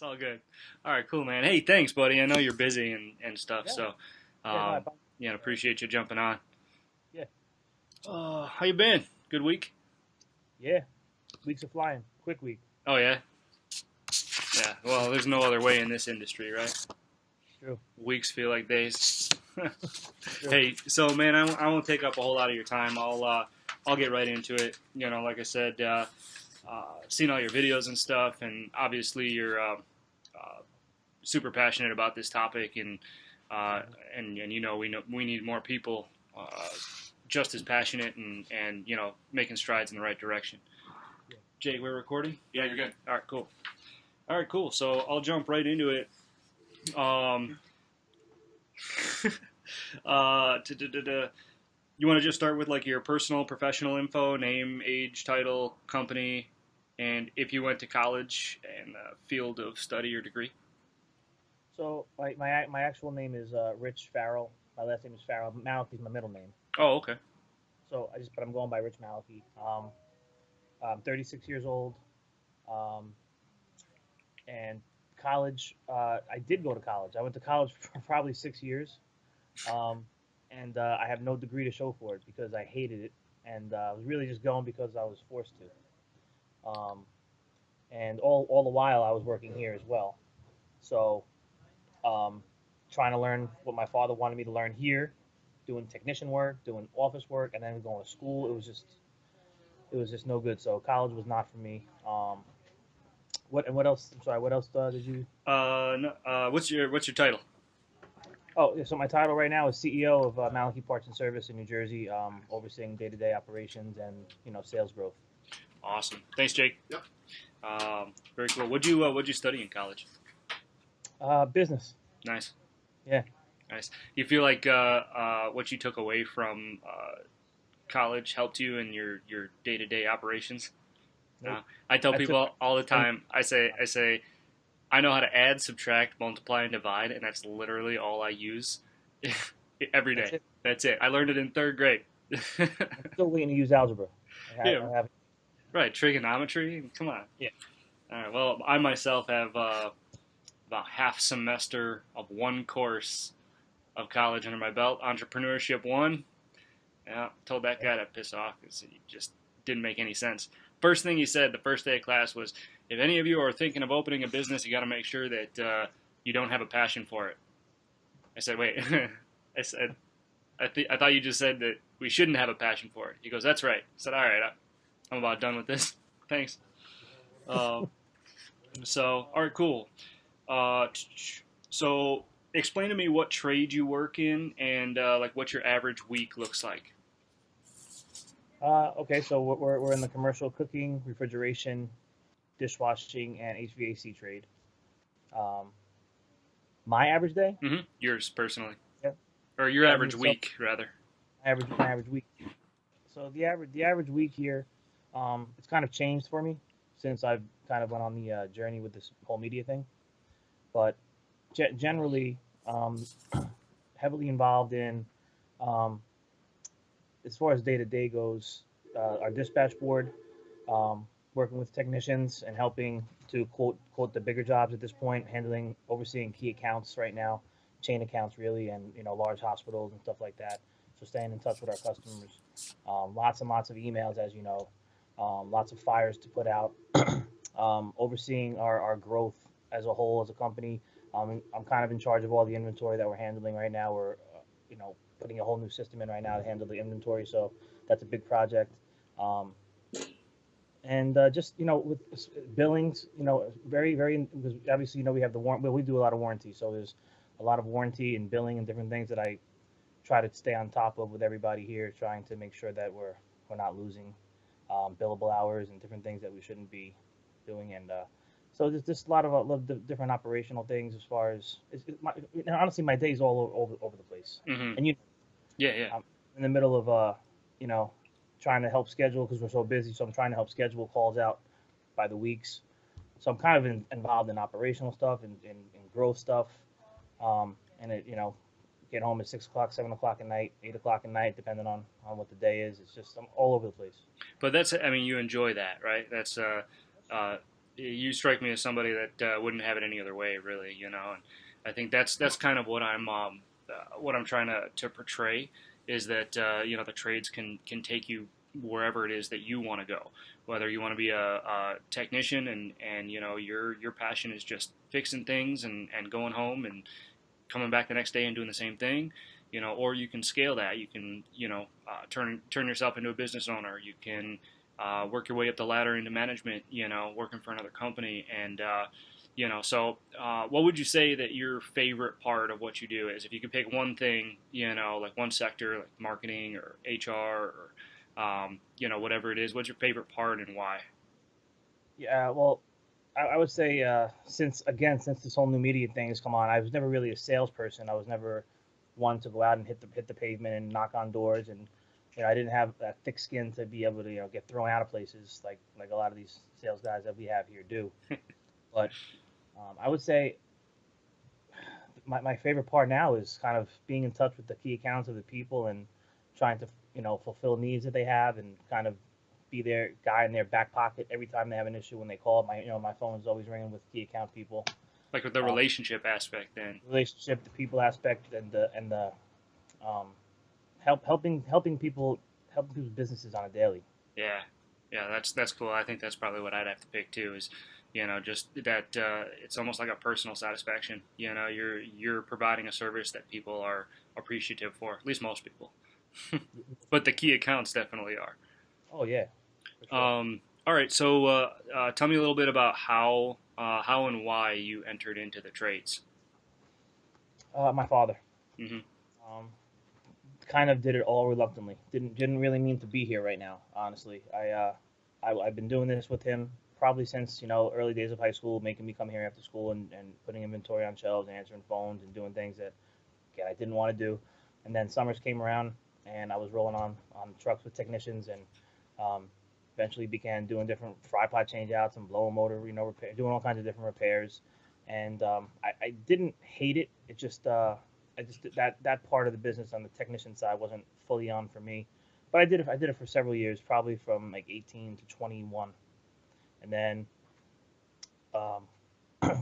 all good. All right, cool, man. Hey, thanks, buddy. I know you're busy and stuff, Yeah, so yeah, no, I um, found, appreciate you jumping on. yeah, How you been? Good week? yeah. Weeks are flying. Quick week. Oh yeah, yeah. Well, there's no other way in this industry, right? True, Weeks feel like days. true. Hey, so man, I won't take up a whole lot of your time. I'll get right into it. Like I said, seen all your videos and stuff, and obviously you're super passionate about this topic, and uh, Mhm. we need more people just as passionate and making strides in the right direction. Yeah. Jake, we're recording. Yeah, you're good. All right, cool. All right, cool. So I'll jump right into it. Um, you want to just start with like your personal, professional info, name, age, title, company, and if you went to college and field of study or degree. So my actual name is Rich Farrell. My last name is Farrell. Malachy is my middle name. Oh, okay. But I'm going by Rich Malachy. I'm 36 years old. Um, and college. I did go to college. I went to college for probably 6 years. Um, and I have no degree to show for it because I hated it, and I was really just going because I was forced to. Um, and all the while I was working here as well. So um, trying to learn what my father wanted me to learn here, doing technician work, doing office work, and then going to school. It was just no good. So college was not for me. What else? I'm sorry. What else did you? No, what's your title? Oh, yeah, so my title right now is CEO of Malachy Parts and Service in New Jersey, overseeing day-to-day operations and sales growth. Awesome. Thanks, Jake. Yep. Very cool. What'd you study in college? Business. Nice. Yeah. Nice. Do you feel like what you took away from college helped you in your day to day operations? Nope. I tell I took people all the and time. I say I know how to add, subtract, multiply, and divide, and that's literally all I use every that's day. it. That's it. I learned it in third grade. I'm still waiting to use algebra. Yeah, I have. right. Trigonometry. Come on. Yeah. All right. Well, I myself have about half semester of one course of college under my belt. Entrepreneurship one. Yeah, told that guy to piss off because it just didn't make any sense. First thing he said the first day of class was, if any of you are thinking of opening a business, you got to make sure that you don't have a passion for it. I said, wait. I said, I thought you just said that we shouldn't have a passion for it. He goes, that's right. I said, all right, I'm about done with this. Thanks. Uh, all right, cool. Uh, so explain to me what trade you work in and like what your average week looks like. Okay, so we're in the commercial cooking, refrigeration, dishwashing, and HVAC trade. Um, my average day. Yours personally, Yeah. or your Yeah. I mean, average so week rather. my average week. So the average week here, it's kind of changed for me since I've kind of went on the journey with this whole media thing. But generally, um, heavily involved in, um, as far as day to day goes, our dispatch board, working with technicians and helping to quote the bigger jobs at this point, handling overseeing key accounts right now, chain accounts really, and large hospitals and stuff like that. So staying in touch with our customers, lots and lots of emails, as you know, lots of fires to put out, overseeing our growth as a whole as a company. I'm kind of in charge of all the inventory that we're handling right now. We're putting a whole new system in right now to handle the inventory, so that's a big project. Um, and just with billings, very very because obviously we have the warrant. Well, we do a lot of warranty, so there's a lot of warranty and billing and different things that I try to stay on top of with everybody here, trying to make sure that we're not losing billable hours and different things that we shouldn't be doing. And so there's just a lot of different operational things as far as honestly, my day's all over the place. Mm-hmm. And Yeah, yeah. I'm in the middle of you know, trying to help schedule because we're so busy. So I'm trying to help schedule calls out by the weeks. So I'm kind of involved in operational stuff and growth stuff. And get home at 6 o'clock, 7 o'clock at night, 8 o'clock at night, depending on what the day is. It's just I'm all over the place. But that's, I mean, you enjoy that, right? That's uh, you strike me as somebody that wouldn't have it any other way, really. And I think that's kind of what I'm trying to portray is that the trades can take you wherever it is that you want to go. Whether you want to be a technician and your passion is just fixing things and going home and coming back the next day and doing the same thing, or you can scale that. You can turn yourself into a business owner. You can work your way up the ladder into management. Working for another company and what would you say that your favorite part of what you do is? If you could pick one thing, like one sector, like marketing or HR or, whatever it is, what's your favorite part and why? Yeah, well, I would say since this whole new media thing has come on, I was never really a salesperson. I was never one to go out and hit the pavement and knock on doors, and I didn't have that thick skin to be able to get thrown out of places like a lot of these sales guys that we have here do. But I would say my favorite part now is kind of being in touch with the key accounts of the people and trying to fulfill needs that they have and kind of be their guy in their back pocket every time they have an issue when they call. My phone is always ringing with key account people. Like with the relationship aspect, then. Relationship, the people aspect, and the um, helping people helping people's businesses on a daily. Yeah, yeah, that's cool. I think that's probably what I'd have to pick too. Is just that it's almost like a personal satisfaction. You're providing a service that people are appreciative for. At least most people, but the key accounts definitely are. Oh yeah, for sure. All right, so tell me a little bit about how and why you entered into the trades. My father. Hmm. Um, Kind of did it all reluctantly. Didn't really mean to be here right now. Honestly, I've been doing this with him probably since early days of high school, making me come here after school and putting inventory on shelves, answering phones, and doing things that again I didn't want to do. And then summers came around, and I was rolling on trucks with technicians, and um, eventually began doing different fry pot change outs and blower motor, doing all kinds of different repairs. And I didn't hate it. It just I just that part of the business on the technician side wasn't fully on for me. But I did it for several years, probably from like 18 to 21, and then um,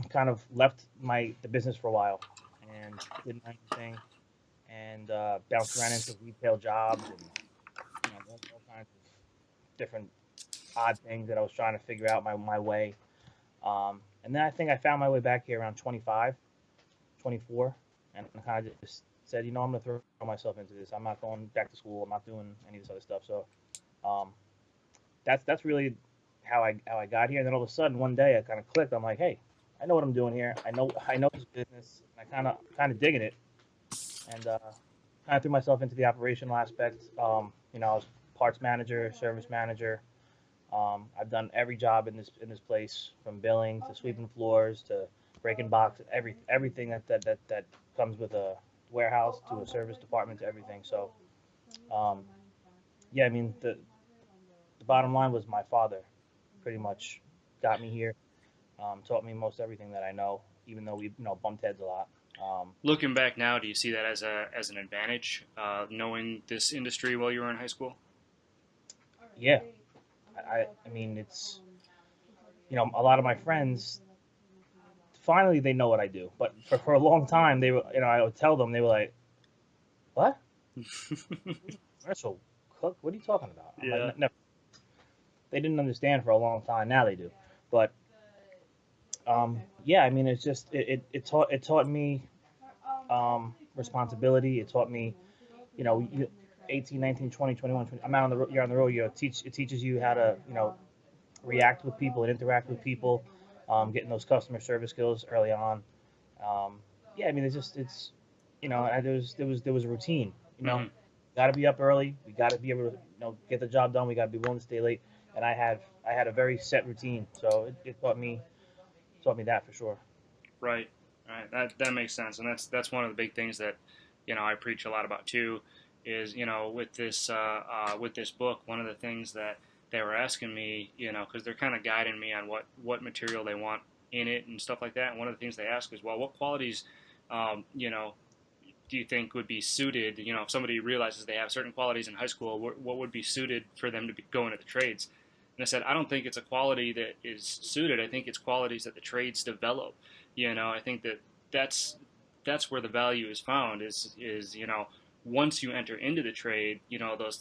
kind of left the business for a while and did my own thing and bounced around into retail jobs and all kinds of different odd things that I was trying to figure out my way. And then I think I found my way back here around 25, 24, and I kind of just said, I'm going to throw myself into this. I'm not going back to school. I'm not doing any of this other stuff. So um, that's really how I got here. And then all of a sudden, one day, I kind of clicked. I'm like, hey, I know what I'm doing here. I know this business. And I kind of digging it, and kind of threw myself into the operational aspect. I was parts manager, service manager. I've done every job in this place, from billing to sweeping floors to breaking boxes, everything that comes with a warehouse to a service department to everything. So um, yeah, I mean the bottom line was my father pretty much got me here, taught me most everything that I know, even though we bumped heads a lot. Looking back now, do you see that as an advantage, knowing this industry while you were in high school? Yeah, I mean it's a lot of my friends finally they know what I do. But for a long time, they were, I would tell them, they were like, "What? Commercial cook? What are you talking about?" I'm Yeah. like, "Never." They didn't understand for a long time. Now they do. But yeah, I mean, it's just it taught me responsibility. It taught me, you know, you, 18, 19, 20, 21, 20. I'm out on the road. You're on the road. It teaches you how to react with people and interact with people. Getting those customer service skills early on. Um, yeah, I mean, it's there was a routine. Hmm. Got to be up early. We got to be able to get the job done. We got to be willing to stay late. And I had a very set routine, so it taught me that for sure. Right. Right. That makes sense, and that's one of the big things that I preach a lot about too. Is with this book, one of the things that they were asking me, because they're kind of guiding me on what material they want in it and stuff like that. And one of the things they ask is, well, what qualities, um, you know, do you think would be suited? If somebody realizes they have certain qualities in high school, what would be suited for them to go into the trades? And I said, I don't think it's a quality that is suited. I think it's qualities that the trades develop. I think that's that's where the value is found. Is once you enter into the trade,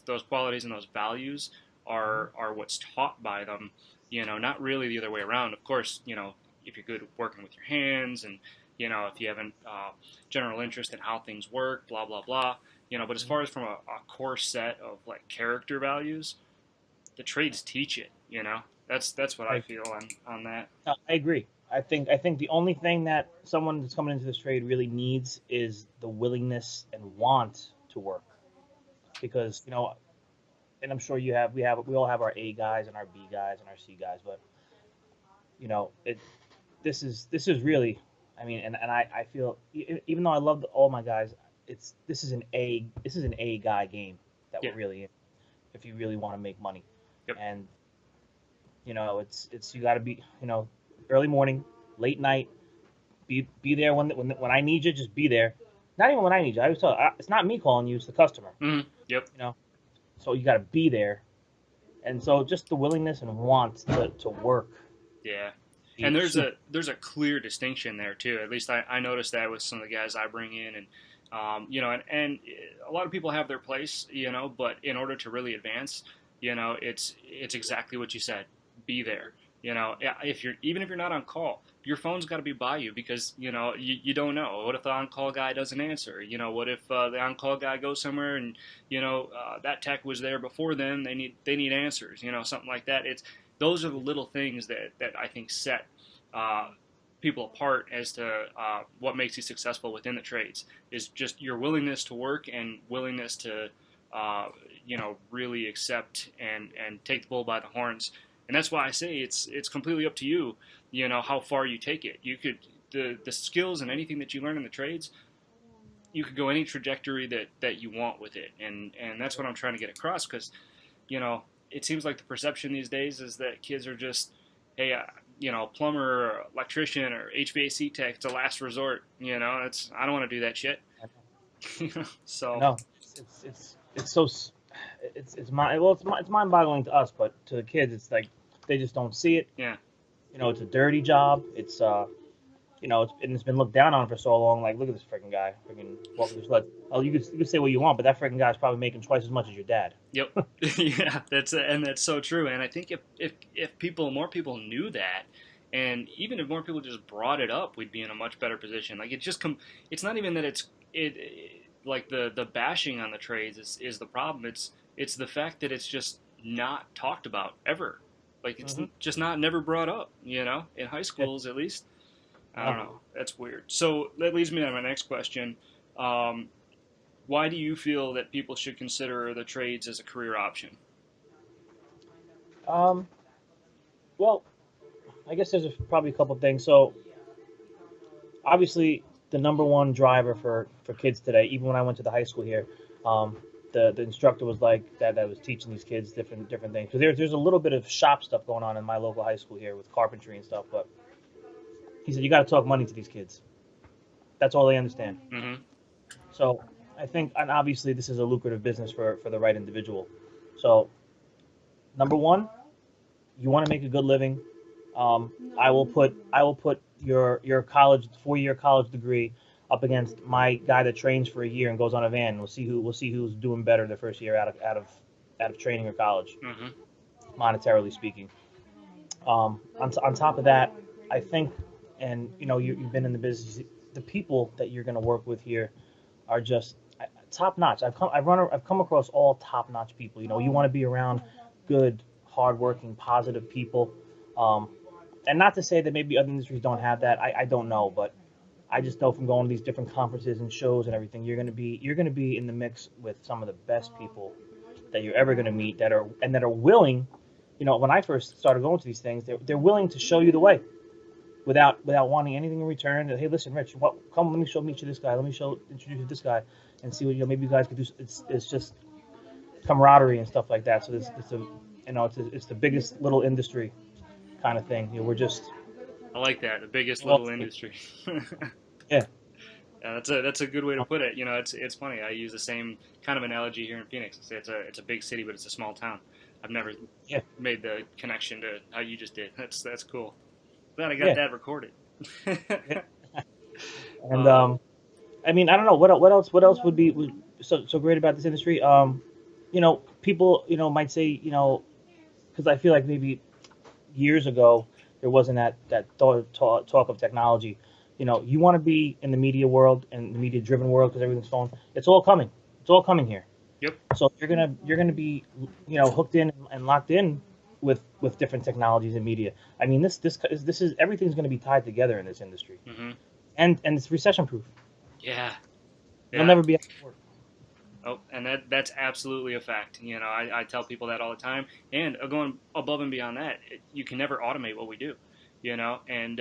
those qualities and those values are what's taught by them. Not really the other way around. Of course, if you're good at working with your hands and if you have a general interest in how things work, blah blah blah. But as far as from a core set of like character values, the trades teach it. That's what I I, feel on that. I agree. I think the only thing that someone that's coming into this trade really needs is the willingness and want to work. Because and I'm sure we all have our A guys and our B guys and our C guys, but it this is really, I mean, and I feel even though I love all my guys, this is an A guy game that Yeah. we're really in if you really want to make money. Yep. And it's you got to be early morning, late night, be there when I need you, just be there. Not even when I need you. I always tell you, it's not me calling you, it's the customer. Yep. So you got to be there, and so just the willingness and want to work. Yeah. And there's a clear distinction there too. At least I noticed that with some of the guys I bring in, and and a lot of people have their place, but in order to really advance, it's exactly what you said. Be there. If you're not on call, your phone's got to be by you because you don't know. What if the on call guy doesn't answer? What if the on call guy goes somewhere and that tech was there before them? They need answers. Something like that. Those are the little things that I think set people apart as to what makes you successful within the trades is just your willingness to work and willingness to really accept and take the bull by the horns. And that's why I say it's completely up to you, how far you take it. You could the skills and anything that you learn in the trades, you could go any trajectory that you want with it. And that's what I'm trying to get across because, it seems like the perception these days is that kids are just, hey, plumber or electrician or HVAC tech, it's a last resort. I don't want to do that shit. So No, it's so it's mind-boggling to us, but to the kids, it's like they just don't see it. yeah, It's a dirty job. It's been looked down on for so long. Like, look at this freaking guy, freaking walking this blood. Oh, you could say what you want, but that freaking guy's probably making twice as much as your dad. yep, yeah, that's so true. And I think if more people knew that, and even if more people just brought it up, we'd be in a much better position. Like it's not even that like the bashing on the trades is the problem. It's the fact that it's just not talked about ever. Like it's just never brought up. In high schools at least. I don't know. That's weird. So that leads me to my next question. Why do you feel that people should consider the trades as a career option? Well, I guess there's probably a couple things. So obviously, the number one driver for kids today, even when I went to the high school here, the instructor was like that was teaching these kids different things. Because there's a little bit of shop stuff going on in my local high school here with carpentry and stuff, but he said you got to talk money to these kids. That's all they understand. Mm-hmm. So I think, and obviously this is a lucrative business for the right individual. So number one, you want to make a good living. I will put your college 4-year college degree up against my guy that trains for a year and goes on a van. We'll see who's doing better the first year out of training or college, monetarily speaking. On top of that, I think, and you've been in the business, the people that you're going to work with here are just top notch. I've come across all top notch people. You want to be around good, hardworking, positive people. And not to say that maybe other industries don't have that. I don't know, but I just know from going to these different conferences and shows and everything, you're gonna be in the mix with some of the best people that you're ever gonna meet that are willing. When I first started going to these things, they're willing to show you the way, without wanting anything in return. Hey, listen, Rich, come, let me meet you this guy. Let me introduce you to this guy, and see what maybe you guys could do. It's just camaraderie and stuff like that. So it's the biggest little industry kind of thing. We're just. I like that. The biggest little industry. Yeah. Yeah, that's a good way to put it. It's funny. I use the same kind of analogy here in Phoenix. I say it's a big city, but it's a small town. I've never Yeah. made the connection to how you just did. That's cool. Glad I got Yeah. that recorded. Yeah. And uh, I mean, I don't know what else would be so great about this industry. People might say because I feel like maybe years ago there wasn't that talk of technology. You want to be in the media world and the media driven world because everything's phone. It's all coming. It's all coming here. yep. So you're gonna be hooked in and locked in with different technologies and media. I mean this is everything's gonna be tied together in this industry, Hmm. and it's recession proof. Yeah. You'll Yeah. never be out of work. Oh, and that's absolutely a fact. I tell people that all the time. And going above and beyond that, you can never automate what we do. And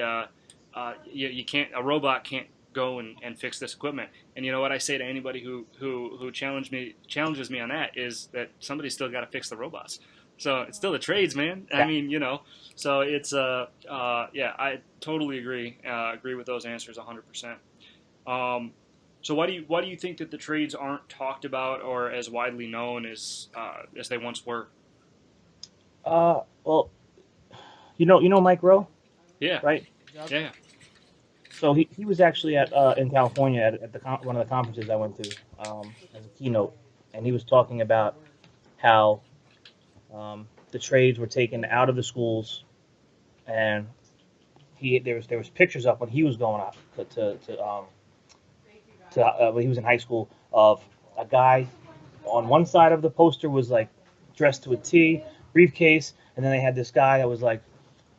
you can't. A robot can't go and fix this equipment. And you know what I say to anybody who challenges me on that is that somebody's still got to fix the robots. So it's still the trades, man. I Exactly. mean, so it's yeah, I totally agree. Agree with those answers 100%. So why do you think that the trades aren't talked about or as widely known as they once were? Well, you know Mike Rowe, Yeah, right? Jug? yeah. So he was actually in California at one of the conferences I went to as a keynote, and he was talking about how the trades were taken out of the schools, and there was pictures up when he was going up to when he was in high school of a guy on one side of the poster was like dressed to a T, briefcase, and then they had this guy that was like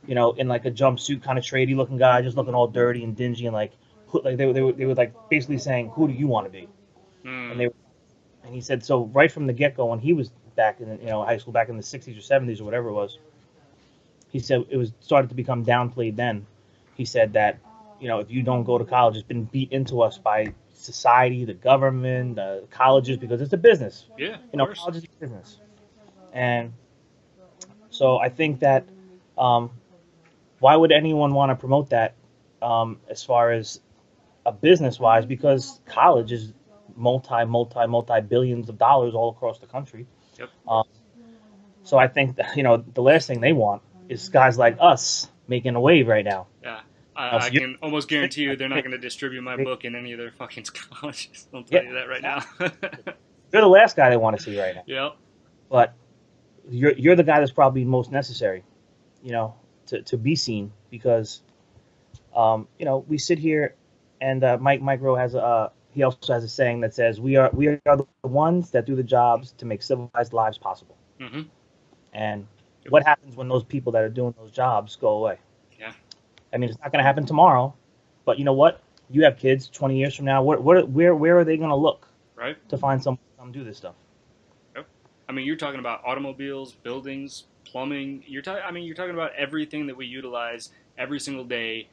in like a jumpsuit kind of tradie looking guy, just looking all dirty and dingy and like they were like basically saying, who do you want to be? And Mm, they and he said so right from the get go when he was back in high school back in the 60s or 70s or whatever it was. He said it was started to become downplayed then. He said that if you don't go to college, it's been beat into us by society, the government, the colleges because it's a business. yeah, of course. College is a business, and so I think that um, why would anyone want to promote that as far as a business wise? Because college is multi billions of dollars all across the country. Yep. Um, so I think that, the last thing they want is guys like us making a wave right now. Yeah. So I you're can almost guarantee you they're not going to distribute my book in any of their fucking colleges. I'll tell yeah, you that right now. exactly. You're the last guy they want to see right now. Yep. But you're the guy that's probably most necessary, to be seen because we sit here and Mike Rowe has he also has a saying that says we are the ones that do the jobs to make civilized lives possible. Hmm. And Yep. what happens when those people that are doing those jobs go away? Yeah. I mean, it's not going to happen tomorrow, but you know what? You have kids 20 years from now. Where are they going to look Right. to find someone to come do this stuff? Yep. I mean, you're talking about automobiles, buildings, plumbing. You're talking about everything that we utilize every single day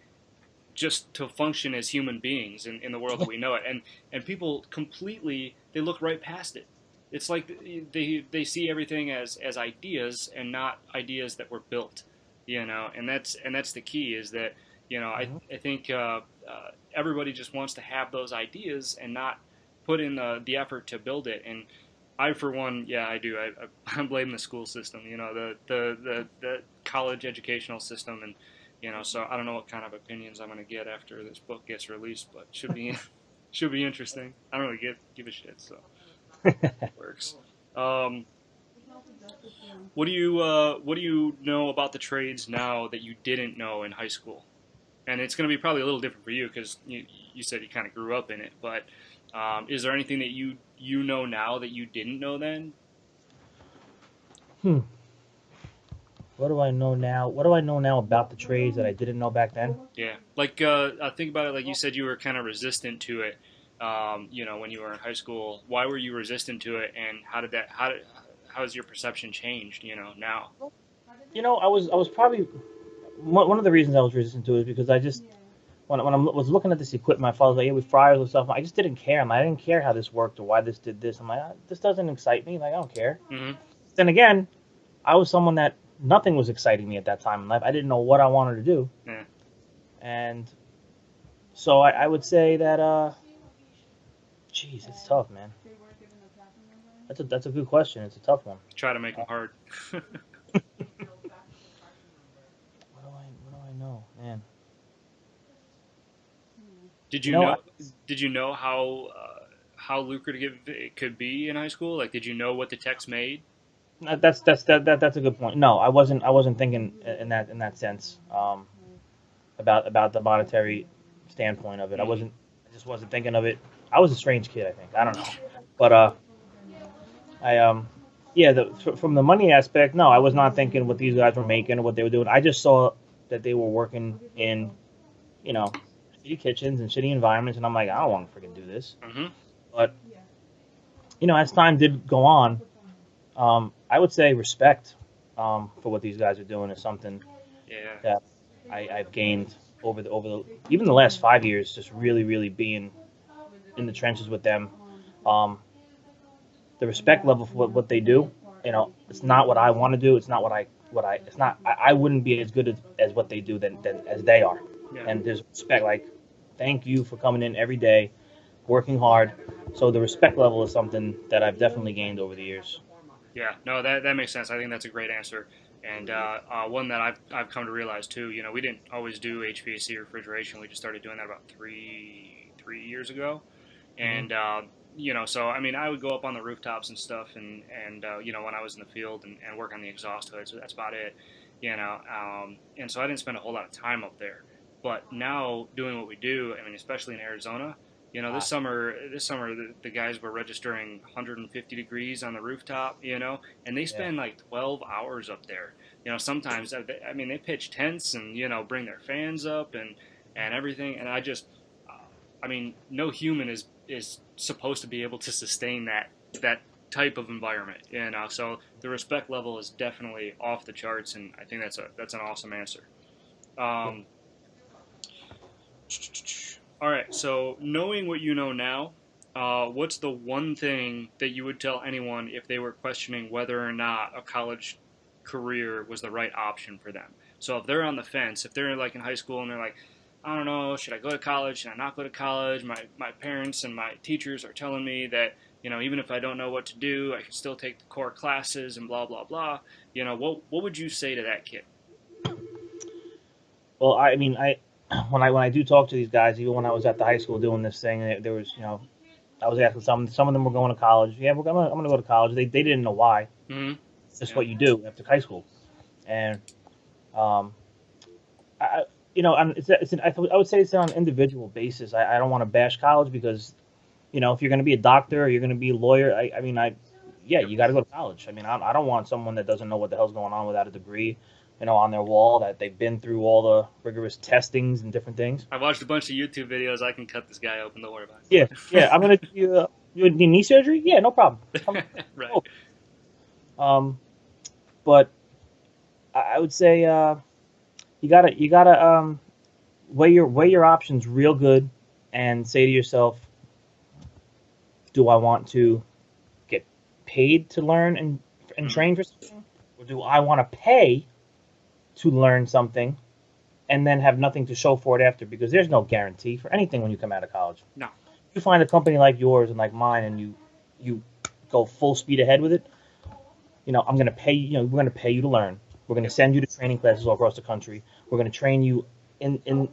just to function as human beings in the world that we know it. And people completely they look right past it. It's like they see everything as ideas and not ideas that were built, and that's the key is that I think everybody just wants to have those ideas and not put in the effort to build it. And I, for one, yeah, I do. I blame the school system, the college educational system, and so I don't know what kind of opinions I'm going to get after this book gets released, but should be interesting. I don't really give a shit, so it works. Um, what do you know about the trades now that you didn't know in high school? And it's going to be probably a little different for you because you said you kind of grew up in it. But is there anything that you know now that you didn't know then? Hmm. What do I know now? What do I know now about the trades that I didn't know back then? Yeah, like I think about it. Like you said, you were kind of resistant to it. When you were in high school, why were you resistant to it, and how has your perception changed? Now. I was probably one of the reasons I was resistant to it is because I just when I was looking at this equipment, my father was like, "Yeah, with fryers and stuff." I just didn't care. I didn't care how this worked or why this did this. I'm like, this doesn't excite me. Like, I don't care. Hmm. Then again, I was someone that nothing was exciting me at that time in life. I didn't know what I wanted to do, Yeah. and so I would say that, geez, it's tough, man. That's a good question. It's a tough one. Try to make them hard. What do I know, man? Did You you know, know? Did you know how lucrative it could be in high school? Like, did you know what the techs made? that's a good point. No, I wasn't thinking in that sense. About the monetary standpoint of it. Mm. I just wasn't thinking of it. I was a strange kid, I think. I don't know, but I yeah, from the money aspect, no, I was not thinking what these guys were making or what they were doing. I just saw that they were working in, you know, shitty kitchens and shitty environments, and I'm like, I don't want to freaking do this. Mm-hmm. But as time did go on, I would say respect for what these guys are doing is something Yeah. that I've gained over the even the last 5 years, just really being in the trenches with them. Um, the respect level for what they do, it's not what I want to do. It's not it's not. I wouldn't be as good as what they do than as they are. Yeah. And there's respect. Like, thank you for coming in every day, working hard. So the respect level is something that I've definitely gained over the years. Yeah, no, that makes sense. I think that's a great answer, and one that I've come to realize too. You know, we didn't always do HVAC refrigeration. We just started doing that about three years ago, Hmm. and you know, so I mean, I would go up on the rooftops and stuff, and you know, when I was in the field and work on the exhaust hoods, that's about it. You know, and so I didn't spend a whole lot of time up there. But now doing what we do, I mean, especially in Arizona, you know, Hot. this summer the guys were registering 150 degrees on the rooftop, you know, and they Yeah. spend like 12 hours up there. You know, sometimes I mean they pitch tents and you know bring their fans up and everything, and I mean, no human is supposed to be able to sustain that type of environment, you know. So the respect level is definitely off the charts, and I think that's an awesome answer. Um, All right. So, knowing what you know now, what's the one thing that you would tell anyone if they were questioning whether or not a college career was the right option for them? So, if they're on the fence, if they're like in high school and they're like, I don't know, should I go to college? Should I not go to college? My parents and my teachers are telling me that, you know, even if I don't know what to do, I can still take the core classes and blah, blah, blah. You know, what would you say to that kid? Well, I mean, when I do talk to these guys, even when I was at the high school doing this thing, there was, I was asking some of them were going to college. Yeah, I'm gonna go to college. They didn't know why. Mm-hmm. It's just Yeah. what you do after high school. And um, I, I would say it's on an individual basis. I don't want to bash college because if you're going to be a doctor or you're going to be a lawyer, I mean, yeah, Yep. you got to go to college. I mean, I don't want someone that doesn't know what the hell's going on without a degree, on their wall that they've been through all the rigorous testings and different things. I watched a bunch of YouTube videos. I can cut this guy open. Don't worry about Yeah, yeah, I'm gonna do you need knee surgery? Yeah, no problem. Come, it. Right. oh. But I would say you gotta weigh your options real good and say to yourself, do I want to get paid to learn and Mm-hmm. train for something, or do I want to pay to learn something and then have nothing to show for it after? Because there's no guarantee for anything when you come out of college. No. You find a company like yours and like mine, and you go full speed ahead with it. I'm going to pay. We're going to pay you to learn. We're going to Yep. send you to training classes all across the country. We're going to train you in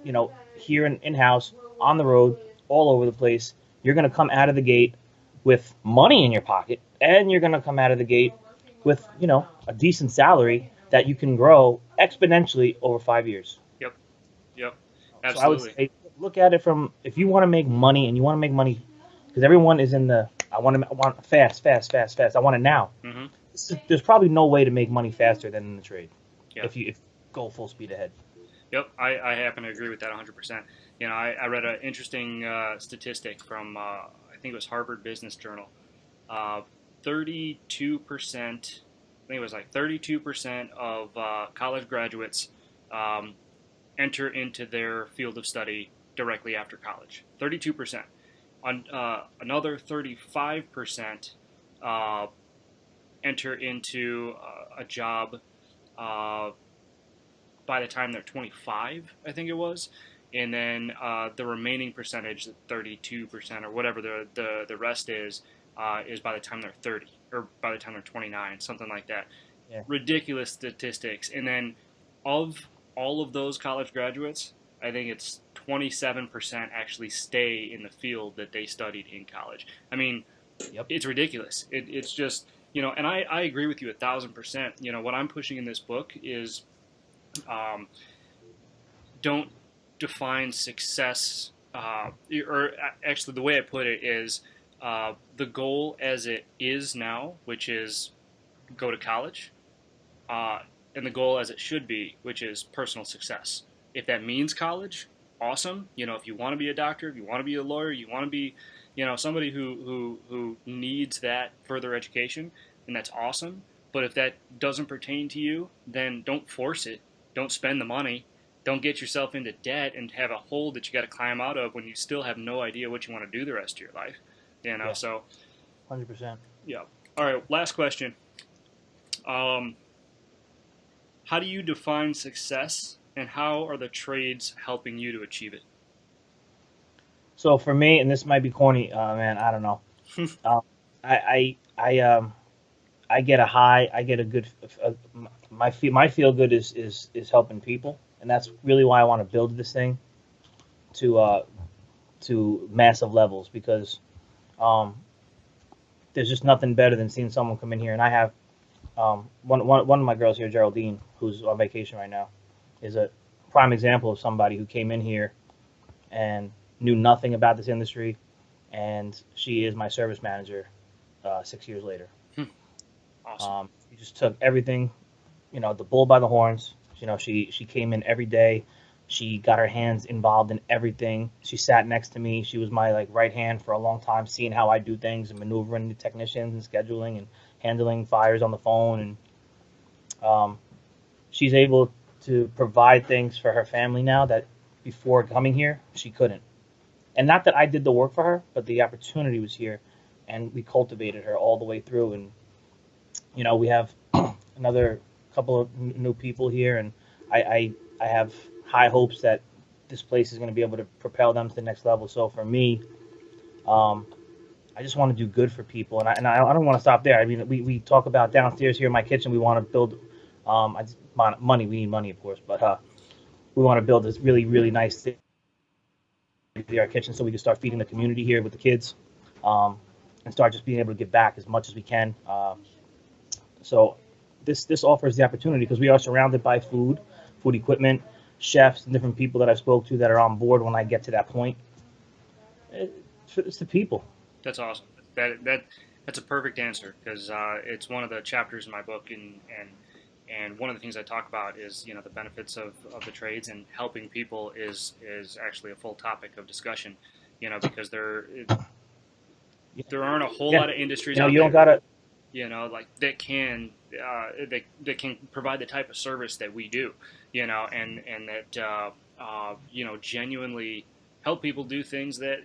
here in house, on the road, all over the place. You're going to come out of the gate with money in your pocket, and you're going to come out of the gate with a decent salary that you can grow exponentially over 5 years. Yep. Yep. So I would Absolutely. say look at it from, if you want to make money and you want to make money, because everyone is in the I want fast, fast, fast, fast. I want it now. Mm-hmm. There's probably no way to make money faster than in the trade Yeah. if you go full speed ahead. Yep. I happen to agree with that 100%. You know, I read an interesting statistic from I think it was Harvard Business Journal. 32%. I think it was like 32% of college graduates um, enter into their field of study directly after college. 32%. Another 35% uh, enter into a job uh, by the time they're 25, I think it was. And then the remaining percentage, 32% or whatever the rest is by the time they're 30 or by the time they're 29, something like that. Yeah. Ridiculous statistics. And then of all of those college graduates, I think it's 27% actually stay in the field that they studied in college. I mean, Yep. it's ridiculous. It's just, and I agree with you 1,000%. What I'm pushing in this book is um, don't define success, or actually, the way I put it is the goal as it is now, which is go to college, uh, and the goal as it should be, which is personal success. If that means college, awesome. If you want to be a doctor, if you want to be a lawyer, you want to be, somebody who needs that further education, then that's awesome. But if that doesn't pertain to you, then don't force it. Don't spend the money. Don't get yourself into debt and have a hole that you got to climb out of when you still have no idea what you want to do the rest of your life. Yeah. So 100%. yeah. All right. Last question. How do you define success, and how are the trades helping you to achieve it? So for me, and this might be corny, man, I don't know. Um, I get a high, I get a good, my feel good is helping people, and that's really why I want to build this thing to massive levels, because um, there's just nothing better than seeing someone come in here. And I have one of my girls here, Geraldine, who's on vacation right now, is a prime example of somebody who came in here and knew nothing about this industry, and she is my service manager 6 years later. Awesome. She just took everything, the bull by the horns. She came in every day. She got her hands involved in everything. She sat next to me. She was my right hand for a long time, seeing how I do things and maneuvering the technicians and scheduling and handling fires on the phone. And she's able to provide things for her family now that before coming here she couldn't. And not that I did the work for her, but the opportunity was here, and we cultivated her all the way through. And we have another couple of new people here, and I have high hopes that this place is going to be able to propel them to the next level. So for me, I just want to do good for people, and I don't want to stop there. I mean, we talk about downstairs here in my kitchen. We want to build money. We need money, of course, but we want to build this really, really nice thing, our kitchen, so we can start feeding the community here with the kids, and start just being able to give back as much as we can. So this offers the opportunity, because we are surrounded by food equipment, chefs, and different people that I spoke to that are on board when I get to that point. It's the people. That's awesome. That's a perfect answer, because it's one of the chapters in my book, and one of the things I talk about is the benefits of the trades, and helping people is actually a full topic of discussion. Because there aren't a whole lot of industries out you don't there, gotta. that can provide the type of service that we do, and that genuinely help people do things that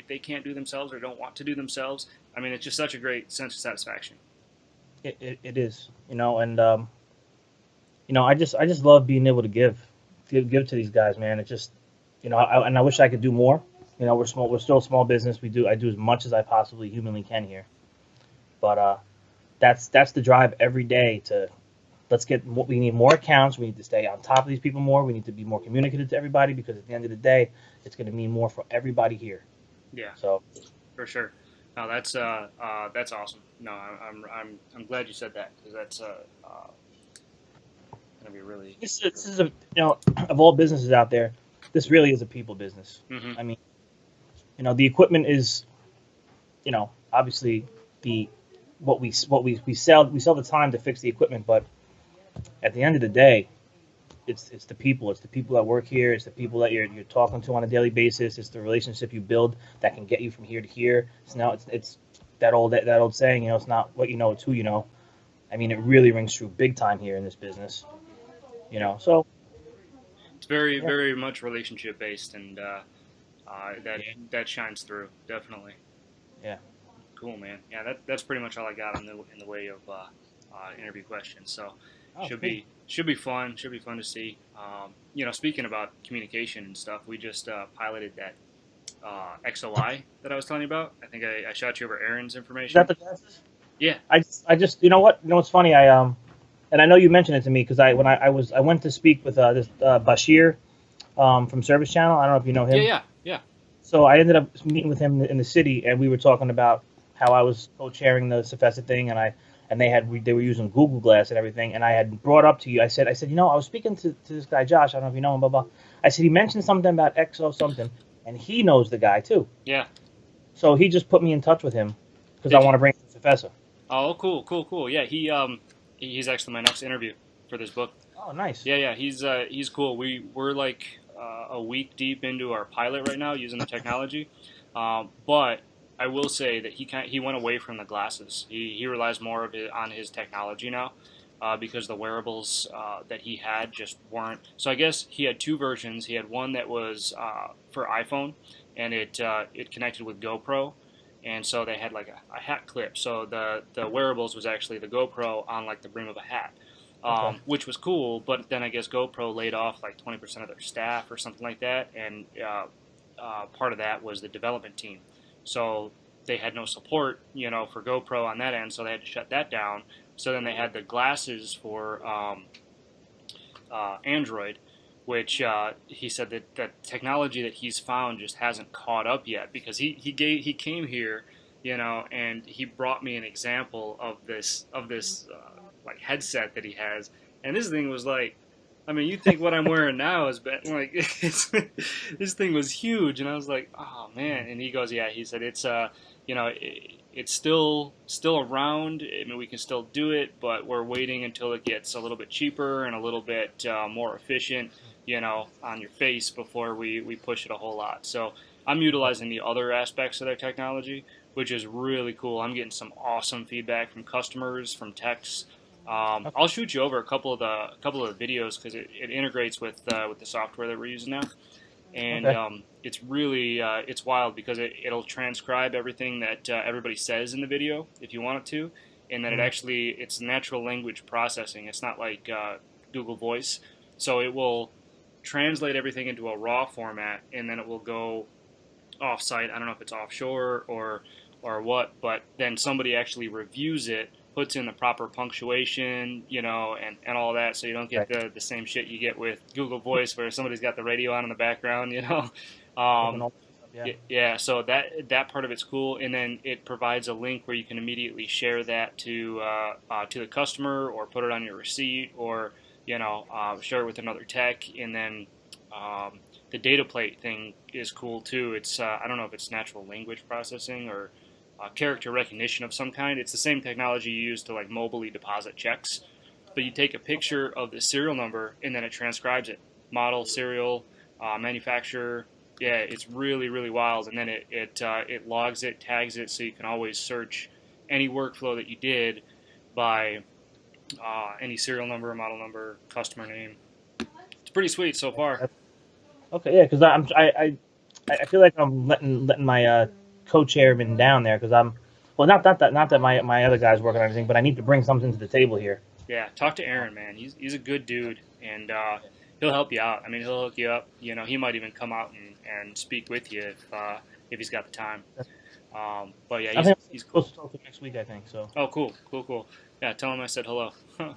they can't do themselves or don't want to do themselves. I mean, it's just such a great sense of satisfaction. It is, and I just love being able to give to these guys, man. It just, and I wish I could do more. We're small. We're still a small business. I do as much as I possibly humanly can here, but that's the drive every day to we need more accounts. We need to stay on top of these people more. We need to be more communicative to everybody, because at the end of the day, it's going to mean more for everybody here. Yeah. So for sure. No, that's awesome. No, I'm glad you said that, because that's gonna be really. this is of all businesses out there, this really is a people business. Mm-hmm. I mean, the equipment is, obviously the what we sell the time to fix the equipment, but at the end of the day, it's the people. It's the people that work here. It's the people that you're talking to on a daily basis. It's the relationship you build that can get you from here to here. It's that old saying, it's not what you know, it's who you know. I mean, it really rings true big time here in this business. So it's very much relationship based, and that shines through, definitely. Yeah. Cool, man. Yeah, that's pretty much all I got in the way of interview questions. So should be fun. Should be fun to see. Speaking about communication and stuff, we just piloted that XOI that I was telling you about. I think I shot you over Aaron's information. Is that the glasses? Yeah. I just, you know what's funny? And I know you mentioned it to me because I went to speak with this Bashir from Service Channel. I don't know if you know Yeah. him. Yeah. Yeah. So I ended up meeting with him in the city, and we were talking about how I was co-chairing the Cefesa thing, and they were using Google Glass and everything, and I had brought up to you. I said, I was speaking to this guy Josh. I don't know if you know him, blah blah. I said he mentioned something about XO something, and he knows the guy too. Yeah. So he just put me in touch with him because I Did you? want to bring him to Cefesa. Oh, cool, cool, cool. Yeah, he's actually my next interview for this book. Oh, nice. Yeah, yeah, he's cool. We're like a week deep into our pilot right now using the technology, but I will say that he went away from the glasses. He relies more of on his technology now. Because the wearables that he had just weren't. So I guess he had two versions. He had one that was for iPhone, and it connected with GoPro, and so they had like a hat clip. So the wearables was actually the GoPro on like the brim of a hat, Okay. which was cool. But then I guess GoPro laid off like 20% of their staff or something like that, and part of that was the development team. So they had no support, for GoPro on that end, so they had to shut that down. So then they had the glasses for Android, which he said that the technology that he's found just hasn't caught up yet because he came here, and he brought me an example of this like headset that he has, and this thing was like. I mean, you think what I'm wearing now is like this thing was huge, and I was like, oh man. And he goes, yeah. He said it's still around. I mean, we can still do it, but we're waiting until it gets a little bit cheaper and a little bit more efficient, on your face before we push it a whole lot. So I'm utilizing the other aspects of their technology, which is really cool. I'm getting some awesome feedback from customers, from techs. I'll shoot you over a couple of the videos because it integrates with the software that we're using now, and Okay. it's really it's wild because it'll transcribe everything that everybody says in the video if you want it to, and then Mhm. it's natural language processing. It's not like Google Voice, so it will translate everything into a raw format, and then it will go offsite. I don't know if it's offshore or what, but then somebody actually reviews it, puts in the proper punctuation, and all that, so you don't get Right. the same shit you get with Google Voice where somebody's got the radio on in the background, Looking Um, all this up, yeah. yeah, so that part of it's cool, and then it provides a link where you can immediately share that to the customer or put it on your receipt or share it with another tech, and then the data plate thing is cool too. It's I don't know if it's natural language processing or character recognition of some kind. It's the same technology you use to like mobily deposit checks, but you take a Okay. picture of the serial number and then it transcribes it, model, serial, manufacturer. Yeah, it's really really wild, and then it logs it, tags it, so you can always search any workflow that you did by any serial number, model number, customer name. It's pretty sweet so far. Okay, yeah, because I feel like I'm letting my co-chairman down there because I'm well, not that my other guy's working on anything, but I need to bring something to the table here. Yeah, talk to Aaron, man. He's a good dude, and he'll help you out. I mean, he'll hook you up. He might even come out and speak with you if he's got the time. But yeah, I he's think I'm he's supposed cool. to talk to him next week. I think so. Oh, cool, cool, cool. Yeah, tell him I said hello. Yeah.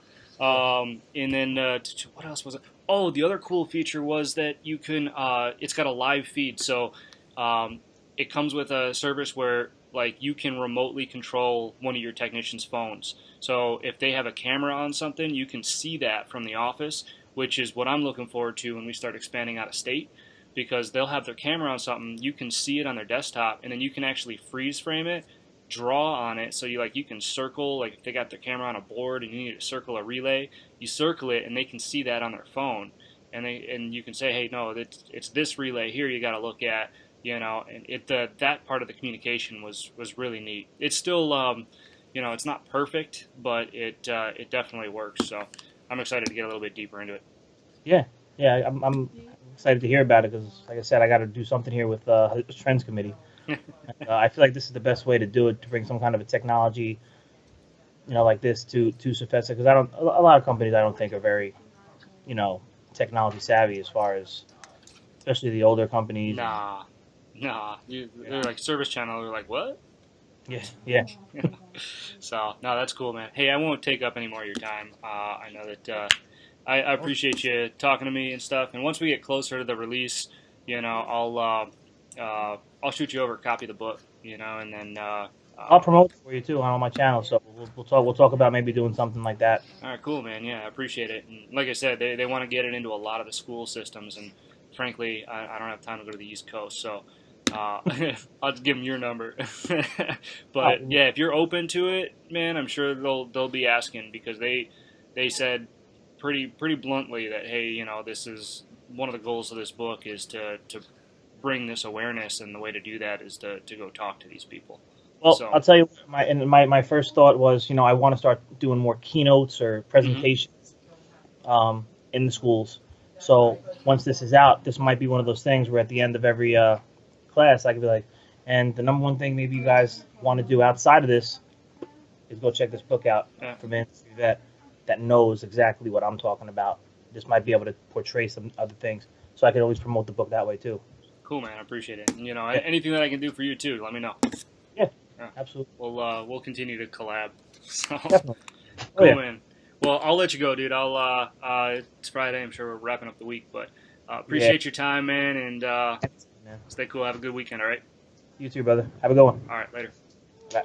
And then what else was it? Oh, the other cool feature was that you can. It's got a live feed, so um, it comes with a service where like you can remotely control one of your technicians' phones. So if they have a camera on something, you can see that from the office, which is what I'm looking forward to when we start expanding out of state. Because they'll have their camera on something, you can see it on their desktop, and then you can actually freeze frame it, draw on it, so you can circle, like if they got their camera on a board and you need to circle a relay, you circle it and they can see that on their phone, and you can say, hey, no, it's this relay here you got to look at, and that part of the communication was really neat. It's still it's not perfect, but it definitely works. So I'm excited to get a little bit deeper into it. Yeah, yeah. I'm excited to hear about it because, like I said, I got to do something here with the trends committee. I feel like this is the best way to do it to bring some kind of a technology, like this to Sofesa because I don't a lot of companies I don't think are very, you know, technology savvy as far as especially the older companies and Nah, you they're know like service channel. They're like, what? Yeah, yeah. So no, that's cool, man. Hey, I won't take up any more of your time. I know that I appreciate you talking to me and stuff. And once we get closer to the release, I'll shoot you over a copy of the book, and then I'll promote it for you too on my channel. So we'll talk about maybe doing something like that. all right, cool, man. Yeah, I appreciate it. And like I said, they want to get it into a lot of the school systems, and frankly, I don't have time to go to the East Coast, so I'll just give them your number. Oh, But yeah, if you're open to it, man, I'm sure they'll be asking because they said pretty bluntly that hey, this is one of the goals of this book is to bring this awareness, and the way to do that is to go talk to these people. well, So. I'll tell you, my first thought was, I want to start doing more keynotes or Mhm. presentations in the schools. So once this is out, this might be one of those things where at the end of every class, I could be like, and the number one thing maybe you guys want to do outside of this is go check this book out Yeah. from an industry that knows exactly what I'm talking about. This might be able to portray some other things, so I could always promote the book that way too. Cool, man. I appreciate it. And, Yeah, anything that I can do for you too, let me know. yeah, Yeah. absolutely, We'll continue to collab. So definitely. Oh cool, yeah, man. Well, I'll let you go, dude. It's Friday. I'm sure we're wrapping up the week, but yeah, appreciate your time, man, and man. stay cool. Have a good weekend. All right. You too, brother. Have a good one. All right. Later. Bye.